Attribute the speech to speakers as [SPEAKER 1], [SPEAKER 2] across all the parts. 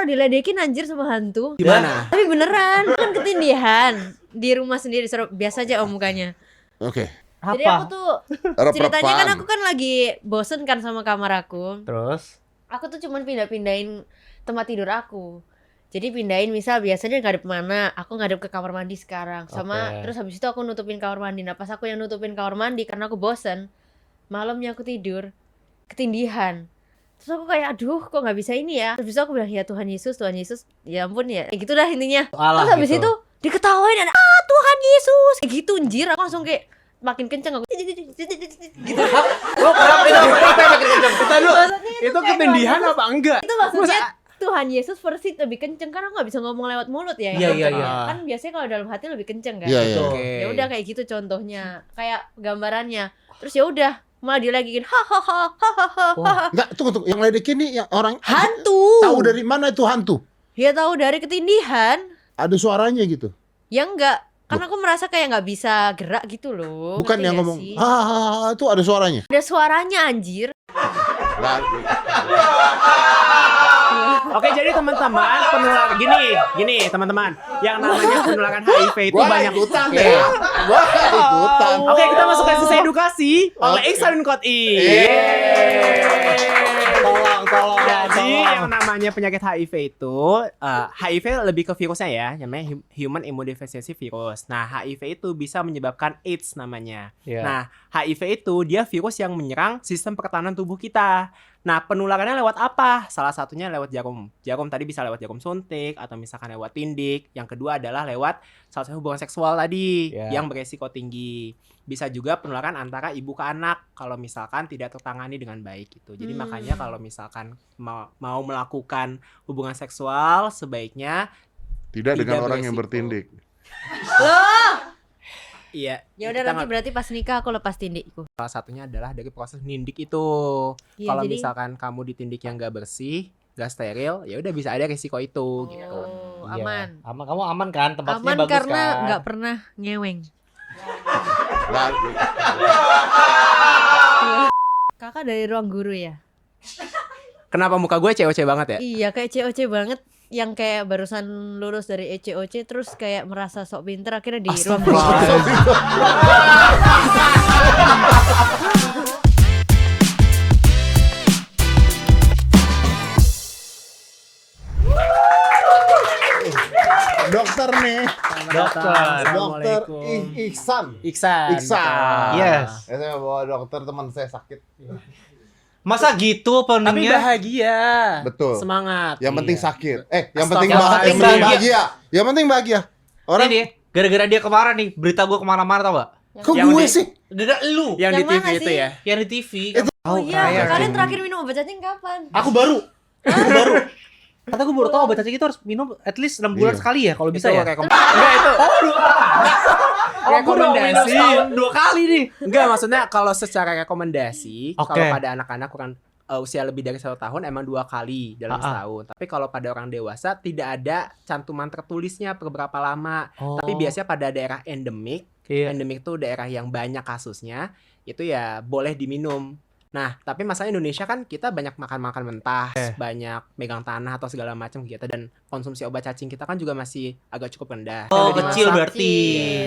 [SPEAKER 1] pernah diledekin anjir sama hantu.
[SPEAKER 2] Gimana?
[SPEAKER 1] Tapi beneran, kan ketindihan di rumah sendiri. Biasa aja mukanya.
[SPEAKER 3] Oke.
[SPEAKER 1] Jadi aku tuh ceritanya kan
[SPEAKER 3] Reprepan.
[SPEAKER 1] aku kan lagi bosen kan sama kamar aku.
[SPEAKER 2] Terus?
[SPEAKER 1] Aku tuh cuman pindahin tempat tidur aku. Jadi pindahin misal biasanya ngadep mana, aku ngadep ke kamar mandi sekarang. Sama terus habis itu aku nutupin kamar mandi. Nah pas aku yang nutupin kamar mandi karena aku bosen, malamnya aku tidur ketindihan. Terus aku kayak aduh kok nggak bisa ini ya. Terus aku bilang ya Tuhan Yesus, ya ampun ya. Kayak gitu dah intinya.
[SPEAKER 2] Alah,
[SPEAKER 1] terus habis
[SPEAKER 2] gitu.
[SPEAKER 1] itu diketawain ada Tuhan Yesus. Kayak gitu anjir, aku langsung kayak makin kenceng aku. Gitu.
[SPEAKER 2] Lo kenapa itu makin kenceng?
[SPEAKER 4] Itu ketindihan apa enggak?
[SPEAKER 1] Itu maksudnya Tuhan Yesus versi lebih kenceng karena aku nggak bisa ngomong lewat mulut ya.
[SPEAKER 2] Iya.
[SPEAKER 1] Kan biasanya kalau dalam hati lebih kenceng kan.
[SPEAKER 3] Iya.
[SPEAKER 1] Ya udah kayak gitu contohnya, kayak gambarannya. Terus ya udah malah dia lagi gini hahaha.
[SPEAKER 3] Enggak, tunggu. Yang ledekin nih yang orang
[SPEAKER 1] Hantu.
[SPEAKER 3] tahu dari mana itu hantu?
[SPEAKER 1] Ya tahu dari ketindihan.
[SPEAKER 3] Ada suaranya gitu.
[SPEAKER 1] Ya enggak. Karena aku merasa kayak nggak bisa gerak gitu loh.
[SPEAKER 3] Bukan
[SPEAKER 1] Ngerti
[SPEAKER 3] yang
[SPEAKER 1] nggak
[SPEAKER 3] ngomong
[SPEAKER 1] sih?
[SPEAKER 3] itu ada suaranya.
[SPEAKER 1] Ada suaranya anjir.
[SPEAKER 4] Oke, jadi teman-teman penularan gini teman-teman, yang namanya penularan HIV itu
[SPEAKER 3] Gua
[SPEAKER 4] banyak.
[SPEAKER 3] ikutan ya. Gua ikutan.
[SPEAKER 4] Oke, kita masuk ke sesi edukasi oleh Iksan Koti.
[SPEAKER 2] Tolong.
[SPEAKER 4] Jadi yang namanya penyakit HIV itu HIV lebih ke virusnya ya, namanya Human Immunodeficiency Virus. Nah, HIV itu bisa menyebabkan AIDS namanya.
[SPEAKER 2] Iya.
[SPEAKER 4] Nah, HIV itu dia virus yang menyerang sistem pertahanan tubuh kita. Nah, penularannya lewat apa? Salah satunya lewat jarum. Jarum tadi bisa lewat jarum suntik atau misalkan lewat tindik. Yang kedua adalah lewat salah satu hubungan seksual tadi yang beresiko tinggi. Bisa juga penularan antara ibu ke anak kalau misalkan tidak tertangani dengan baik gitu. Jadi makanya kalau misalkan mau melakukan hubungan seksual sebaiknya
[SPEAKER 3] Tidak dengan orang yang
[SPEAKER 4] beresiko.
[SPEAKER 3] bertindik.
[SPEAKER 1] Loh.
[SPEAKER 4] Iya.
[SPEAKER 1] Ya udah
[SPEAKER 4] kita
[SPEAKER 1] nanti berarti pas nikah aku lepas tindikku.
[SPEAKER 4] salah satunya adalah dari proses nindik itu.
[SPEAKER 1] Iya,
[SPEAKER 4] Kalau
[SPEAKER 1] jadi-
[SPEAKER 4] misalkan kamu ditindik yang gak bersih, gak steril, ya udah bisa ada risiko itu gitu.
[SPEAKER 1] Oh,
[SPEAKER 2] Iya.
[SPEAKER 1] aman.
[SPEAKER 2] Aman, kamu aman kan? Tempatnya
[SPEAKER 1] Aman
[SPEAKER 2] bagus
[SPEAKER 1] karena
[SPEAKER 2] kan?
[SPEAKER 1] nggak pernah ngeweng. Kakak dari ruang guru ya?
[SPEAKER 4] Kenapa muka gue cewek banget ya?
[SPEAKER 1] Iya kayak COC banget. Yang kayak barusan lulus dari ECOC terus kayak merasa sok pinter akhirnya di ruang guru.
[SPEAKER 3] Dokter nih.
[SPEAKER 2] Dokter.
[SPEAKER 3] Dokter
[SPEAKER 4] Assalamualaikum.
[SPEAKER 3] Iksan.
[SPEAKER 4] Iksan.
[SPEAKER 2] Yes.
[SPEAKER 3] Saya bawa dokter teman saya sakit.
[SPEAKER 2] Masa gitu
[SPEAKER 4] Tapi
[SPEAKER 2] openingnya?
[SPEAKER 4] bahagia.
[SPEAKER 3] Betul.
[SPEAKER 4] Semangat.
[SPEAKER 3] Yang penting
[SPEAKER 4] Iya.
[SPEAKER 3] sakit. Yang
[SPEAKER 4] Astaga.
[SPEAKER 3] penting
[SPEAKER 2] Yang penting
[SPEAKER 3] bahagia. Yang penting bahagia. Orang
[SPEAKER 2] Ini gara-gara dia kemarin nih, berita gue kemana-mana tau gak?
[SPEAKER 3] kok
[SPEAKER 4] yang
[SPEAKER 3] gue
[SPEAKER 4] di-
[SPEAKER 3] sih?
[SPEAKER 2] Gara lu
[SPEAKER 4] Yang di
[SPEAKER 1] Yang
[SPEAKER 4] TV
[SPEAKER 1] mana
[SPEAKER 4] itu
[SPEAKER 1] sih?
[SPEAKER 4] ya.
[SPEAKER 2] yang di TV.
[SPEAKER 1] Oh iya,
[SPEAKER 2] kayak
[SPEAKER 1] kalian
[SPEAKER 2] gitu.
[SPEAKER 1] terakhir minum obat cacing kapan?
[SPEAKER 2] Aku baru. Kata gue baru tau obat cacing itu harus minum at least 6 bulan
[SPEAKER 3] Iya.
[SPEAKER 2] sekali ya kalau bisa
[SPEAKER 4] Itu
[SPEAKER 2] ya.
[SPEAKER 4] Enggak itu.
[SPEAKER 2] Aku udah minum
[SPEAKER 4] Rekomendasi.
[SPEAKER 2] setahun 2 kali nih.
[SPEAKER 4] Enggak, maksudnya kalau secara rekomendasi,
[SPEAKER 2] Oke.
[SPEAKER 4] kalau pada anak-anak kurang usia lebih dari 1 tahun emang 2 kali dalam setahun. Tapi kalau pada orang dewasa tidak ada cantuman tertulisnya per berapa lama. Tapi biasanya pada daerah endemik, endemik itu daerah yang banyak kasusnya, itu ya boleh diminum. Nah, tapi masalah Indonesia kan kita banyak makan mentah, banyak megang tanah atau segala macam gitu, dan konsumsi obat cacing kita kan juga masih agak cukup rendah.
[SPEAKER 2] Oh,
[SPEAKER 4] Lebih
[SPEAKER 2] kecil
[SPEAKER 4] masak,
[SPEAKER 2] berarti.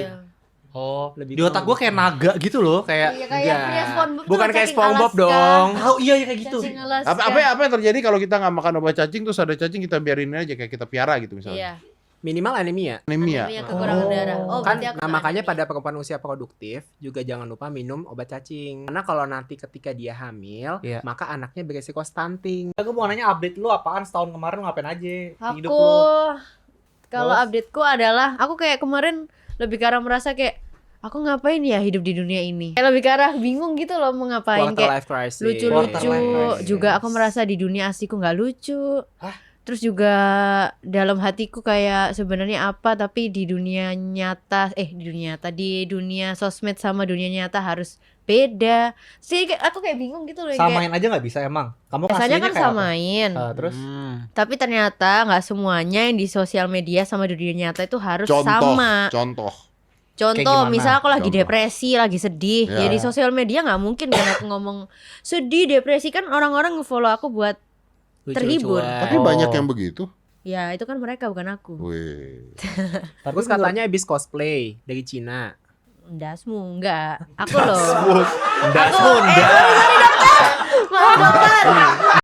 [SPEAKER 1] Kecil.
[SPEAKER 2] Oh,
[SPEAKER 4] Lebih
[SPEAKER 2] di otak gue kayak naga gitu loh, kayak
[SPEAKER 1] Iya kayak
[SPEAKER 4] enggak.
[SPEAKER 1] punya SpongeBob.
[SPEAKER 4] Bukan
[SPEAKER 1] tuh
[SPEAKER 4] kayak
[SPEAKER 1] cacing
[SPEAKER 4] SpongeBob
[SPEAKER 1] Alaska.
[SPEAKER 4] dong.
[SPEAKER 2] oh iya kayak gitu.
[SPEAKER 1] Cacing Alaska.
[SPEAKER 3] Apa yang terjadi kalau kita nggak makan obat cacing terus ada cacing kita biarin aja kayak kita piara gitu misalnya.
[SPEAKER 1] Iya.
[SPEAKER 4] Minimal anemia.
[SPEAKER 3] Anemia.
[SPEAKER 1] Anemia kekurangan darah. Oh,
[SPEAKER 4] Kan
[SPEAKER 1] berarti aku
[SPEAKER 4] nah,
[SPEAKER 1] kena
[SPEAKER 4] makanya
[SPEAKER 1] anemia.
[SPEAKER 4] pada perempuan usia produktif juga jangan lupa minum obat cacing. Karena kalau nanti ketika dia hamil,
[SPEAKER 2] Iya.
[SPEAKER 4] maka anaknya beresiko stunting.
[SPEAKER 2] Aku mau nanya update lu apaan setahun kemarin lu ngapain aja? Hidup
[SPEAKER 1] Aku
[SPEAKER 2] lu.
[SPEAKER 1] kalau
[SPEAKER 2] Terus?
[SPEAKER 1] updateku adalah aku kayak kemarin lebih ke arah merasa kayak aku ngapain ya hidup di dunia ini. Kayak lebih ke arah bingung gitu loh mau ngapain
[SPEAKER 4] Quarter
[SPEAKER 1] kayak
[SPEAKER 4] life crisis.
[SPEAKER 1] lucu-lucu.
[SPEAKER 2] Quarter life crisis.
[SPEAKER 1] Juga aku merasa di dunia asliku nggak lucu. Terus juga dalam hatiku kayak sebenarnya apa tapi di dunia nyata di dunia sosmed sama dunia nyata harus beda. Sih aku kayak bingung gitu loh yang
[SPEAKER 2] Samain aja nggak bisa emang. Kamu
[SPEAKER 1] biasanya
[SPEAKER 2] aslinya
[SPEAKER 1] kan
[SPEAKER 2] kayak apa?
[SPEAKER 1] samain.
[SPEAKER 2] Terus
[SPEAKER 1] Tapi ternyata nggak semuanya yang di sosial media sama di dunia nyata itu harus
[SPEAKER 3] Contoh.
[SPEAKER 1] sama.
[SPEAKER 3] Contoh.
[SPEAKER 1] Contoh,
[SPEAKER 2] gimana?
[SPEAKER 1] misal aku lagi
[SPEAKER 3] Contoh.
[SPEAKER 1] depresi, lagi sedih,
[SPEAKER 3] Ya.
[SPEAKER 1] ya di sosial media nggak mungkin kan aku ngomong sedih, depresi kan orang-orang nge-follow aku buat terhibur.
[SPEAKER 3] Tapi
[SPEAKER 2] Oh.
[SPEAKER 3] banyak yang begitu.
[SPEAKER 1] Ya itu kan mereka bukan aku.
[SPEAKER 3] Wih.
[SPEAKER 2] Tapi
[SPEAKER 4] Terus katanya habis cosplay dari Cina.
[SPEAKER 1] Dasmu enggak. Aku loh.
[SPEAKER 2] Dasmu enggak.
[SPEAKER 1] Maaf dokter.